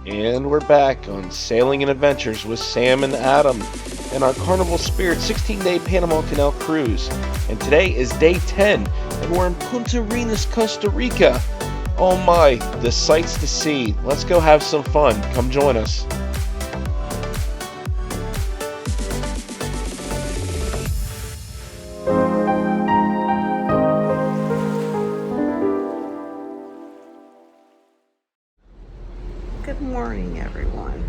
And we're back on Sailing and Adventures with Sam and Adam and our Carnival Spirit 16-day Panama Canal cruise. And today is day 10, and we're in Puntarenas, Costa Rica. Oh my, the sights to see. Let's go have some fun. Come join us. Good morning, everyone.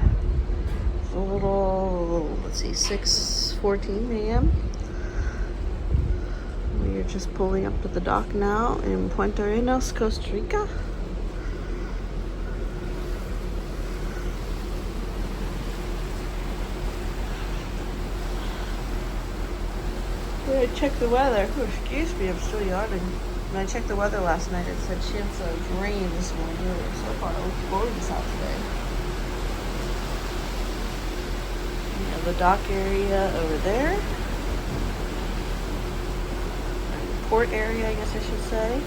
It's a little, let's see, 6:14 a.m. We are just pulling up to the dock now in Puntarenas, Costa Rica. When I checked the weather, oh, excuse me, I'm still yawning. When I checked the weather last night, it said chance of rain this morning. So far, it looks gorgeous out today. We have the dock area over there. Port area, I guess I should say.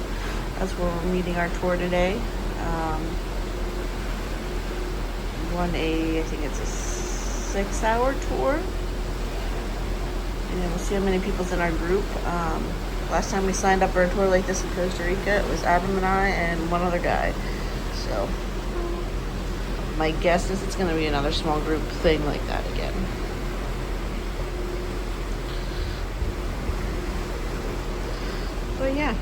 That's where we're meeting our tour today. I think it's a 6-hour tour. And we'll see how many people's in our group. Last time we signed up for a tour like this in Costa Rica, it was Adam and I and one other guy. So my guess is it's going to be another small group thing like that again. But yeah,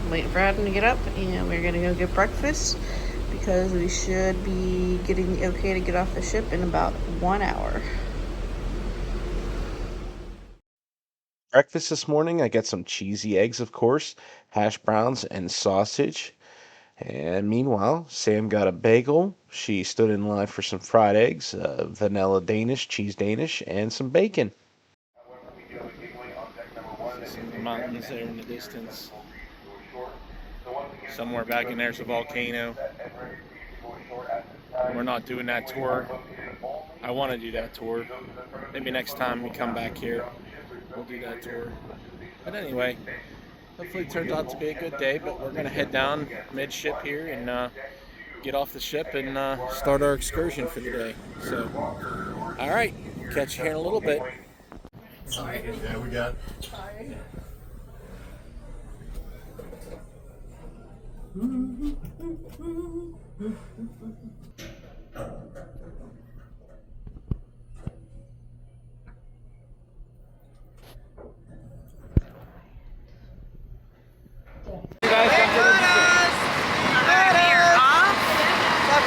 I'm waiting for Adam to get up, and we're going to go get breakfast because we should be getting the okay to get off the ship in about 1 hour. Breakfast this morning, I got some cheesy eggs, of course, hash browns, and sausage. And meanwhile, Sam got a bagel. She stood in line for some fried eggs, vanilla Danish, cheese Danish, and some bacon. Some of the mountains there in the distance. Somewhere back in there's a volcano. We're not doing that tour. I want to do that tour. Maybe next time we come back here, we'll do that tour. But anyway, hopefully it turns out to be a good day, but we're going to head down mid-ship here and get off the ship and start our excursion for the day. So, all right, catch you here in a little bit. Sorry. Yeah, we got. Sorry.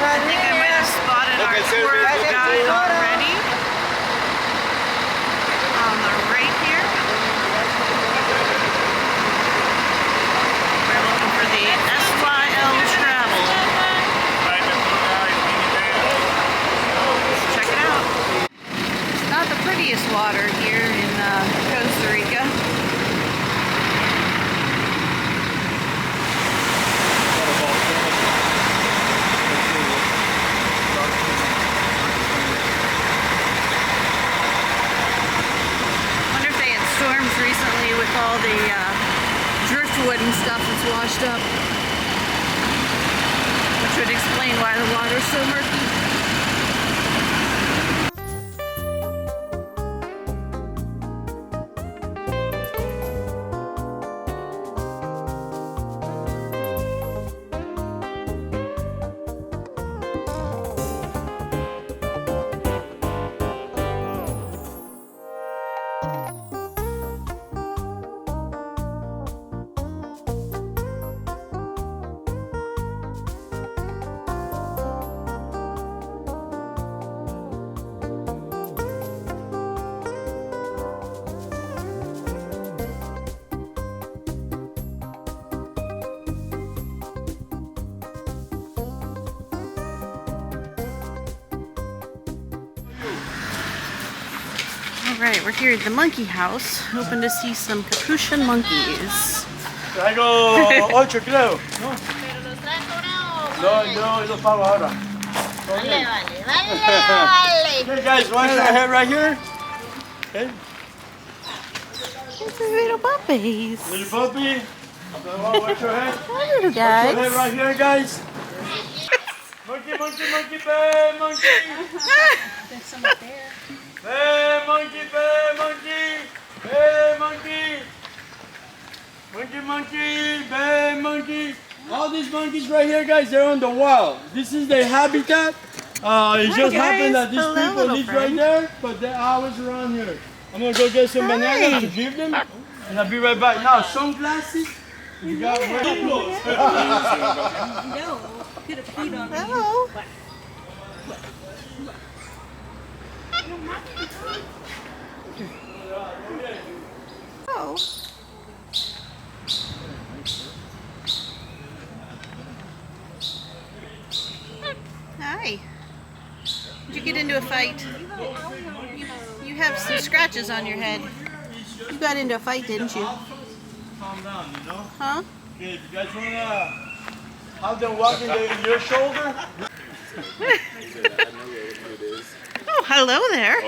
I think I might have spotted our tour guide already. On the right here. We're looking for the SYL Travel. Let's check it out. It's not the prettiest water here in Costa Rica. With all the driftwood and stuff that's washed up, which would explain why the water's so murky. Alright, we're here at the monkey house, hoping to see some capuchin monkeys. Traigo 8, creo. No, los pago ahora. Vale. Okay, guys, want to head right here? Okay. It's a little puppies. Little puppy. Watch your head. Hi, little Watch your head guys. right here, guys. Monkey, monkey, monkey, bear, monkey. There's some up there. Bear, monkey, bear, monkey. Bear, monkey. Monkey, monkey, bear, monkey. All these monkeys right here, guys, they're on the wild. This is their habitat. It just happened that these people live right there, but they're always around here. I'm gonna go get some bananas to give them, and I'll be right back. Now, sunglasses. You got rainbows. No, could have peed on me. Hello. Oh. Hi. Did you get into a fight? You have some scratches on your head. You got into a fight, didn't you? Calm down, you know? Huh? Okay, if you guys wanna have them walking your shoulder. Oh, hello there.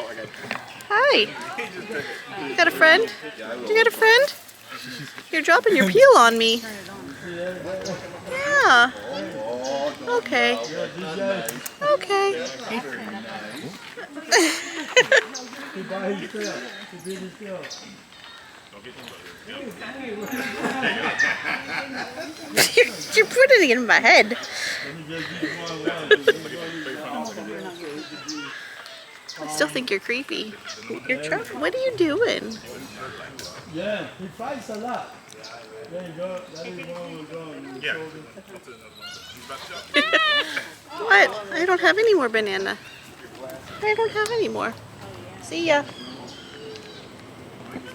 Hi. You got a friend? You got a friend? You're dropping your peel on me. Yeah. Okay. Okay. You're putting it in my head. I still think you're creepy. You're what are you doing? Yeah, he fights a lot. There you go. That is one will go on your shoulder. What? I don't have any more banana. I don't have any more. See ya.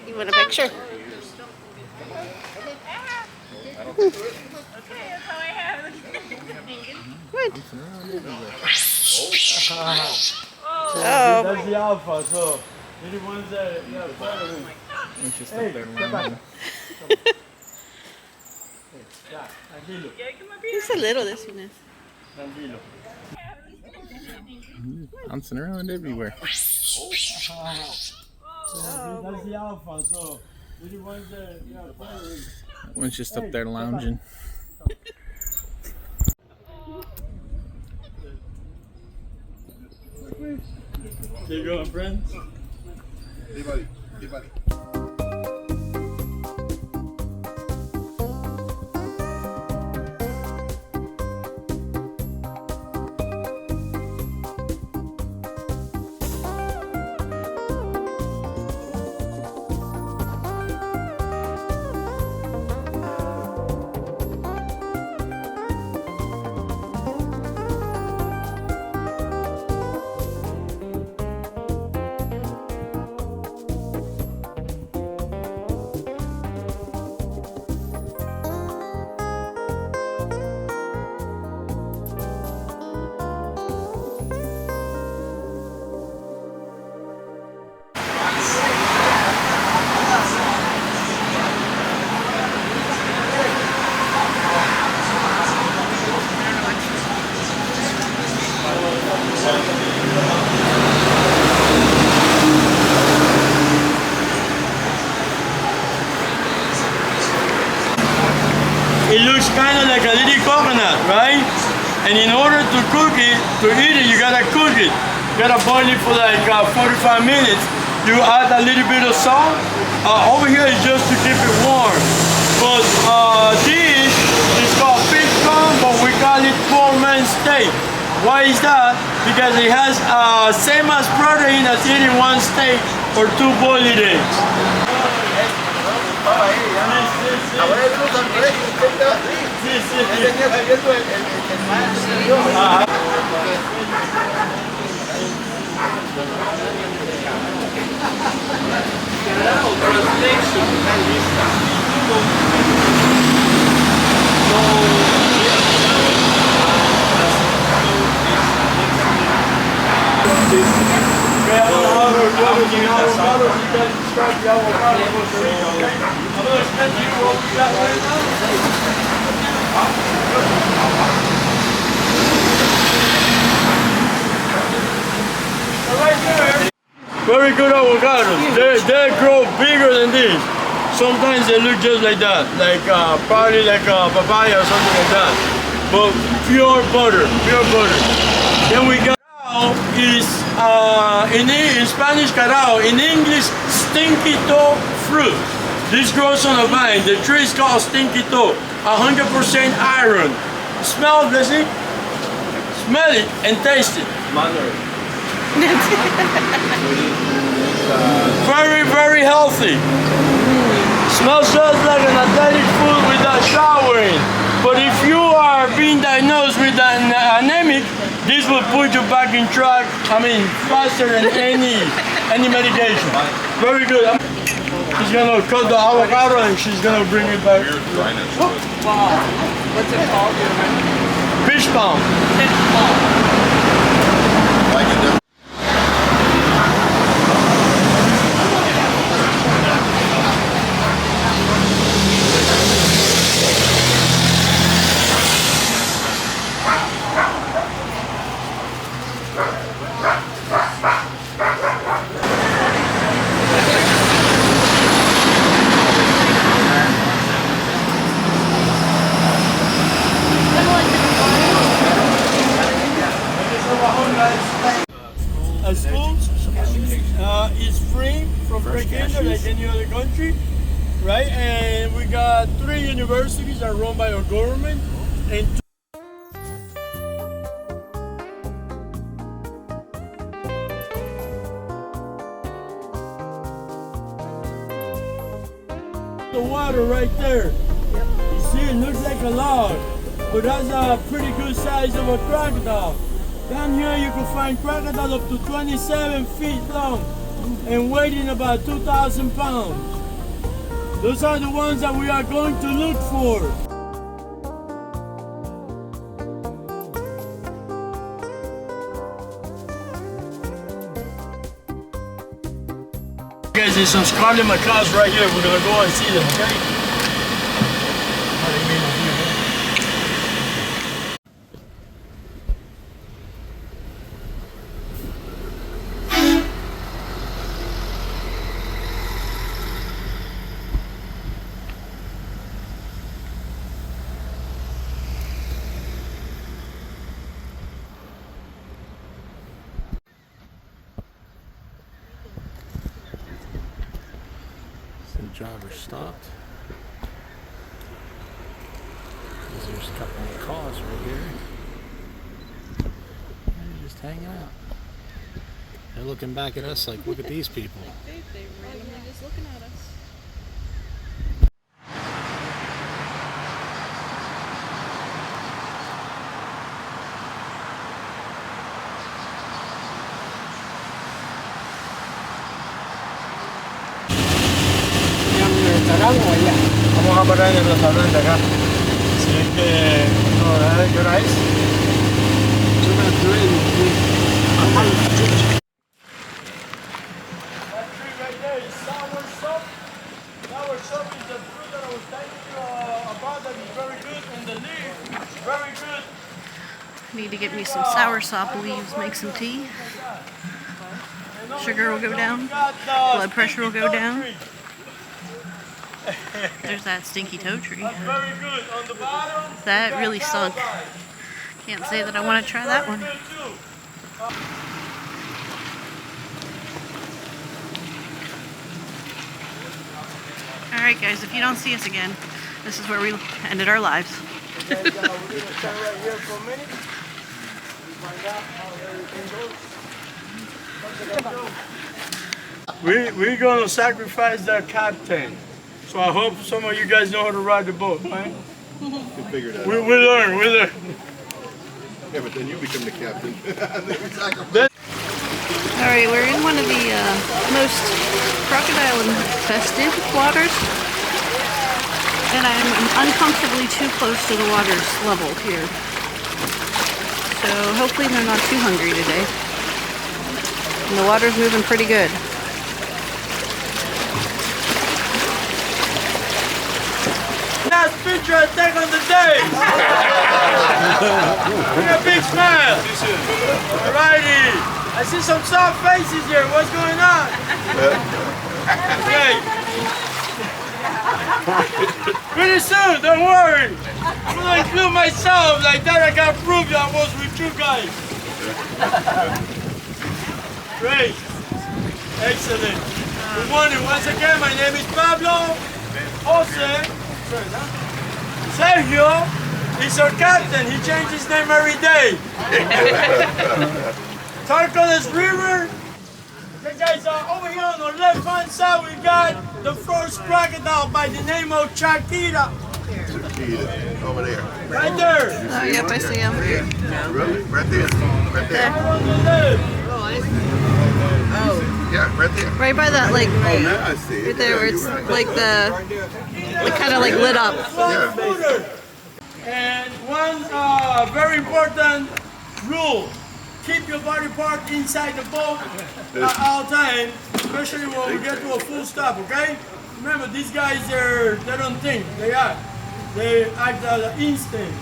You want a picture? Good. Oh. That's the alpha, so they're the ones that follow him. Hey, come back. Tranquilo. He's a little, this one is. Tranquilo. Bouncing around everywhere. That's the alpha, so they're the ones that follow him. That one's just up there lounging. There you go, friends. Hey, buddy. Hey, buddy. It looks kind of like a little coconut, right? And in order to cook it, to eat it, you gotta cook it. You gotta boil it for like 45 minutes. You add a little bit of salt. Over here is just to keep it warm. But this is called fish bone, but we call it poor man's steak. Why is that? Because it has same as protein as eating one steak or 2 boiled eggs. Very good avocados. They grow bigger than this. Sometimes they look just like that, like probably like a papaya or something like that. but pure butter, pure butter. Then we got is in Spanish carao, in English stinky toe fruit. This grows on a vine. The tree is called stinky toe. 100% iron. Smell, Blessing. Smell it and taste it. Very, very healthy. Smells just like an athletic food without showering. But if you are being diagnosed with an anemic, this will put you back in track. Faster than any medication. Very good. She's gonna cut the avocado and she's gonna bring it back. Wow. What's it called? Fish palm. Fish palm. A school is free from pre-kinder like any other country, right? And we got 3 universities that are run by our government and the water right there. You see, it looks like a log, but that's a pretty good size of a crocodile. Down here you can find crocodiles up to 27 feet long and weighing about 2,000 pounds. Those are the ones that we are going to look for. Guys, there's some scarlet macaws right here. We're gonna go and see them, okay? The driver stopped. There's a couple of macaws right here. They're just hanging out. They're looking back at us like, look at these people. They randomly just looking at us. Vamos a parar en el restaurante acá. Si es que no, ¿qué hora es? That tree right there is sour sop. Sour sop is the fruit that I was telling you about that is very good, and the leaf is very good. Need to get me some soursop leaves, make some tea. Sugar will go down. Blood pressure will go down. There's that stinky toe tree. That really stunk. Can't say that I want to try that one. Alright guys, if you don't see us again, this is where we ended our lives. We're gonna sacrifice the captain. So I hope some of you guys know how to ride the boat, right? You figured that We out. learn. Yeah, but then you become the captain. Alright, we're in one of the most crocodile-infested waters. And I'm uncomfortably too close to the water's level here. So hopefully they're not too hungry today. And the water's moving pretty good. Last picture I take on the day. Bring a big smile. Alrighty. I see some soft faces here. What's going on? Okay. Pretty soon, don't worry. I'm gonna include myself, like that I can prove that I was with you guys. Great. Excellent. Good morning once again. My name is Pablo. Jose. Sergio is our captain. He changes his name every day. Turquoise River. Okay guys, over here on the left hand side we got the first crocodile by the name of Chiquita. Chiquita, over there. Right there. Oh, yep, I see him. Really? Right there. Right there. Right on the left. Yeah, right there. Right by that, like, Oh, now I see it. right there where Yeah, it's you're right. like the kind of like lit up. One footer. And one very important rule. Keep your body part inside the boat at all times, especially when we get to a full stop, okay? Remember, these guys, they don't think, they act. They act out of instinct.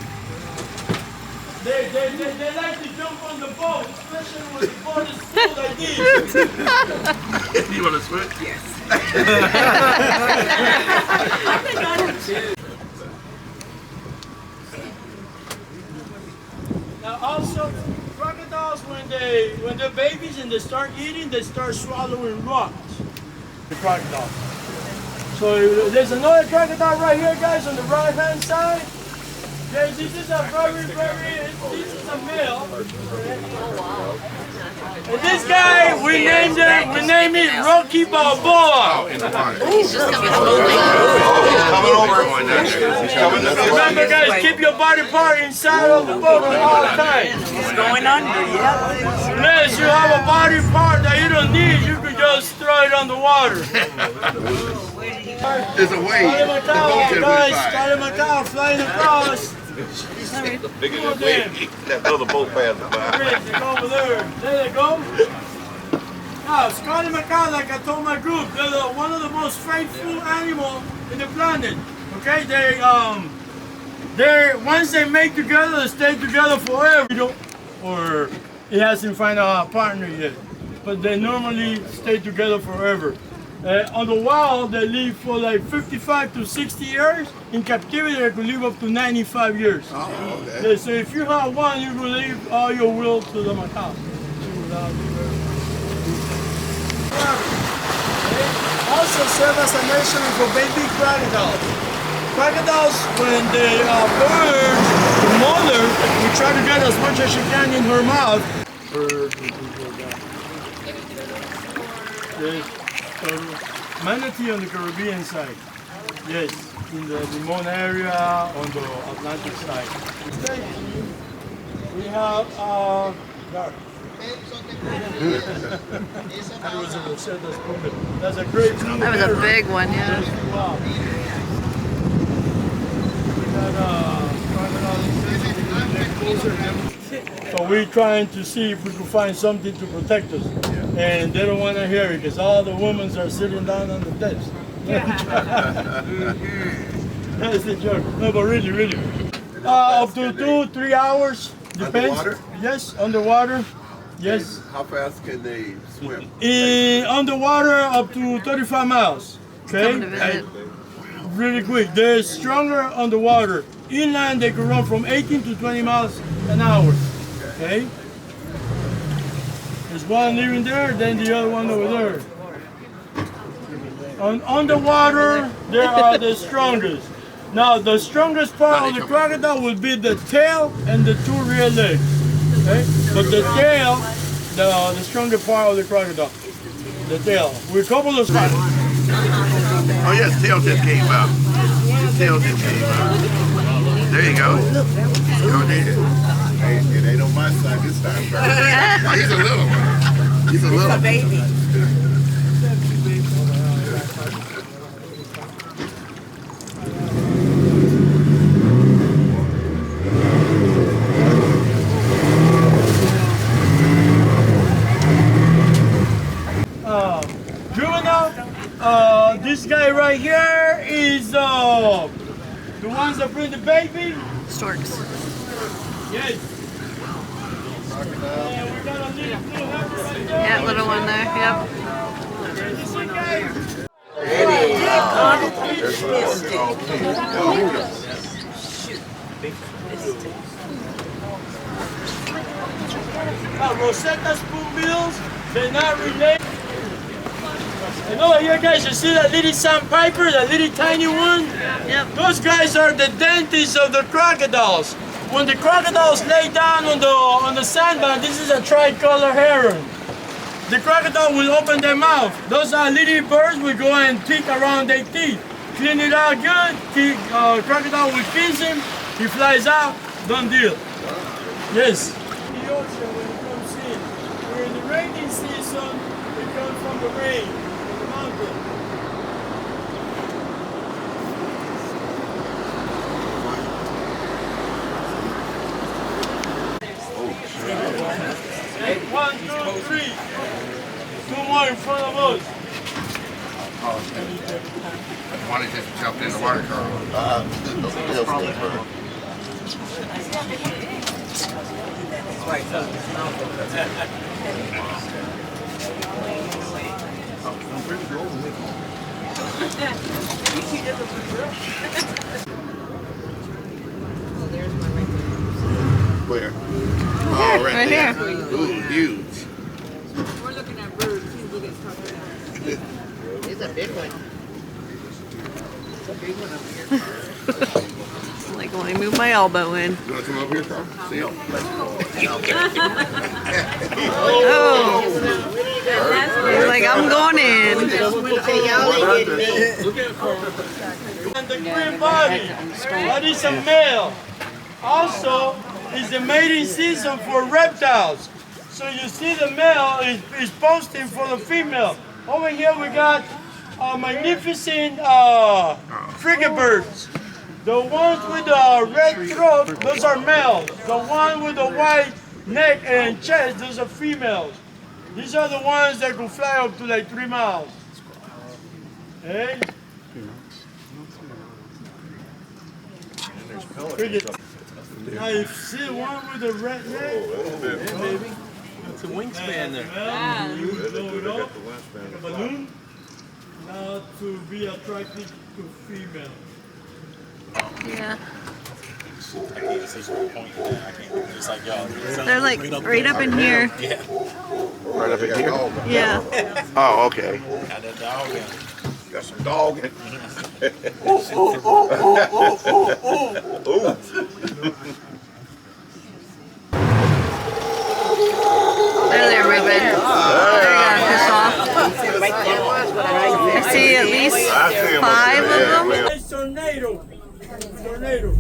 They like to jump on the boat, especially when the boat is full like this. You want to swim? Yes. Now also, crocodiles, when they're babies and they start eating, they start swallowing rocks. The crocodile. So there's another crocodile right here, guys, on the right hand side. Yes, this is a this is a male. And this guy, we named it Rocky Balboa. He's just coming Coming over. Remember guys, keep your body part inside of the boat at all times. It's going under, yeah. Unless you have a body part that you don't need, you can just throw it on the water. There's a wave. Scarlet macaw, guys, scarlet macaw flying across. Bigger than wave. That other boat passed by. Great, they go over there. There they go. Now, scarlet macaw, like I told my group, they're one of the most faithful animals in the planet. Okay, they once they make together, they stay together forever. Or it hasn't found a partner yet, but they normally stay together forever. On the wild, they live for like 55 to 60 years. In captivity, they could live up to 95 years. Oh, okay. Yeah, so if you have one, you will leave all your will to the macaw. Also serve as a nursery for baby crocodiles. Crocodiles, when they are born, the mother will try to get as much as she can in her mouth. Yes. Manatee on the Caribbean side. Yes, in the Limon area on the Atlantic side. We have dark. That's a great blue. That was a big one, yeah. Wow. So we're trying to see if we can find something to protect us. And they don't want to hear it because all the women are sitting down on the steps. That's the joke. No, but really. Up to 2-3 hours. Depends. Underwater? Yes, underwater. Yes. How fast can they swim? Underwater up to 35 miles. Coming to Okay? visit. Really quick. They're stronger underwater. Inland, they can run from 18 to 20 miles an hour. Okay? There's one living there, then the other one over there. On underwater, they are the strongest. Now, the strongest part of the crocodile will be the tail and the two rear legs. Okay? But the tail, the strongest part of the crocodile. The tail. With a couple of spots. Oh yes, tail just came out. Tail just came out. There you go. Go there. Hey, it ain't on my side this time. Oh, he's a little one. He's a little Baby. This guy right here is the ones that bring the baby. Storks. Yes. And we got a little heifer right there. Yeah, little one there. Yep. This guy. Rosetta spoonbills, they're not related. And over here, guys, you see that little sandpiper, that little tiny one? Yep. Those guys are the dentists of the crocodiles. When the crocodiles lay down on the sandbar, this is a tricolor heron. The crocodile will open their mouth. Those are little birds will go and pick around their teeth. Clean it out good, crocodile will kiss him, he flies out, done deal. Yes. The ocean when it comes in. We're in the rainy season, it comes from the rain, from the mountain. One, two, three. Two more in front of us. One that just jumped in the water car. Where? Oh, right there. here. Ooh, huge. We're looking at birds. He's looking at crocodiles. It's a big one. It's a big one up here. Like when I move my elbow in. You want to come over here, Carl? See him? Oh. He's like, I'm going in. And the green body, that is a male. Also, it's the mating season for reptiles. So you see the male is posting for the female. Over here we got magnificent frigate birds. The ones with the red throat, those are males. The one with the white neck and chest, those are females. These are the ones that can fly up to like 3 miles. Hey? Frigate. Now you see the one with the red neck? Hey, baby. That's a wingspan there. Blow it up, like a balloon. Now to be attracted to female. Yeah. I can't see from the point there. I can't. It's like y'all. They're like right up in here. Yeah. Right up in here? Yeah. Oh, okay. Got that dog in. Got some dog in. They're moving. They're gonna piss off. I see at least 5 of them. It's tornado. Tornado.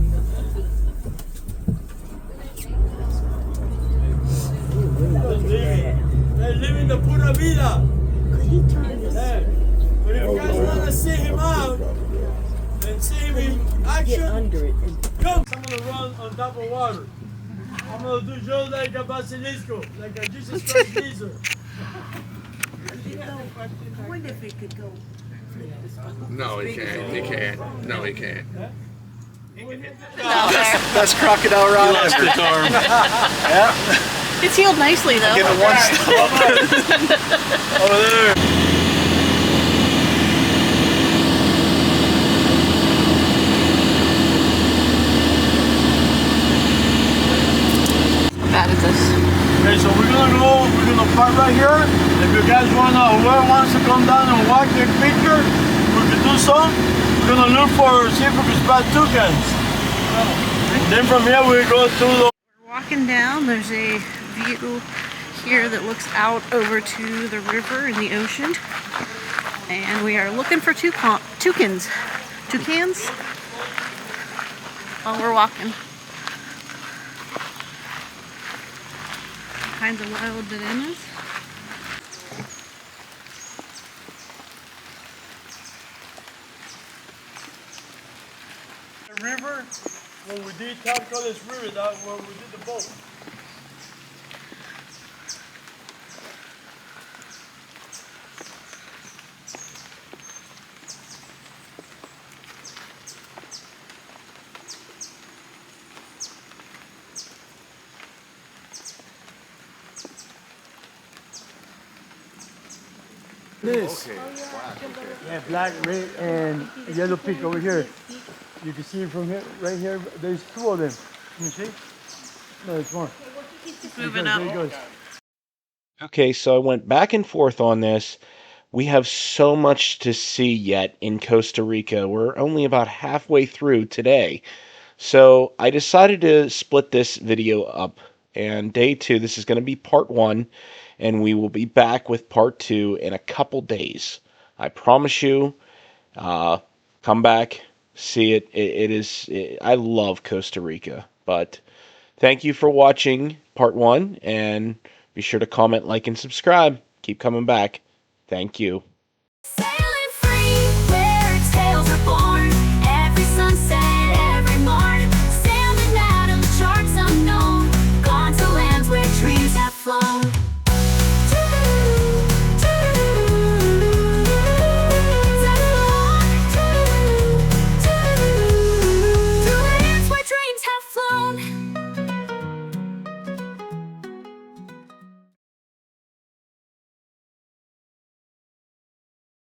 They're living the pura vida. Yeah. But if you guys want to see him out and see him in action, come. I'm going to run on top of water. I'm going to do just like a basilisco, like a Jesus Christ lizard. I wonder if it could go. No, he can't. He can't. No, he can't. That's crocodile rod ever. It's healed nicely though. Give it one stop. Over there. Bad is this? Okay, so we're gonna park right here. If you guys whoever wants to come down and walk, take a picture, we can do so. We're gonna look see if we can spot toucans. And then from here we go to the. We're walking down. There's a view here that looks out over to the river and the ocean. And we are looking for toucans. Toucans? While we're walking. Kinds of wild bananas. The river, when we did Carnival Spirit, that's where we did the boat. This. Yeah, black, red, and yellow pig over here. You can see it from here, right here. There's two of them. Can you see? No, there's one. Moving There up. he goes. Okay, so I went back and forth on this. We have so much to see yet in Costa Rica. We're only about halfway through today. So I decided to split this video up. And day 2, this is going to be part 1. And we will be back with part 2 in a couple days. I promise you, come back, see it. I love Costa Rica. But thank you for watching part 1. And be sure to comment, like, and subscribe. Keep coming back. Thank you.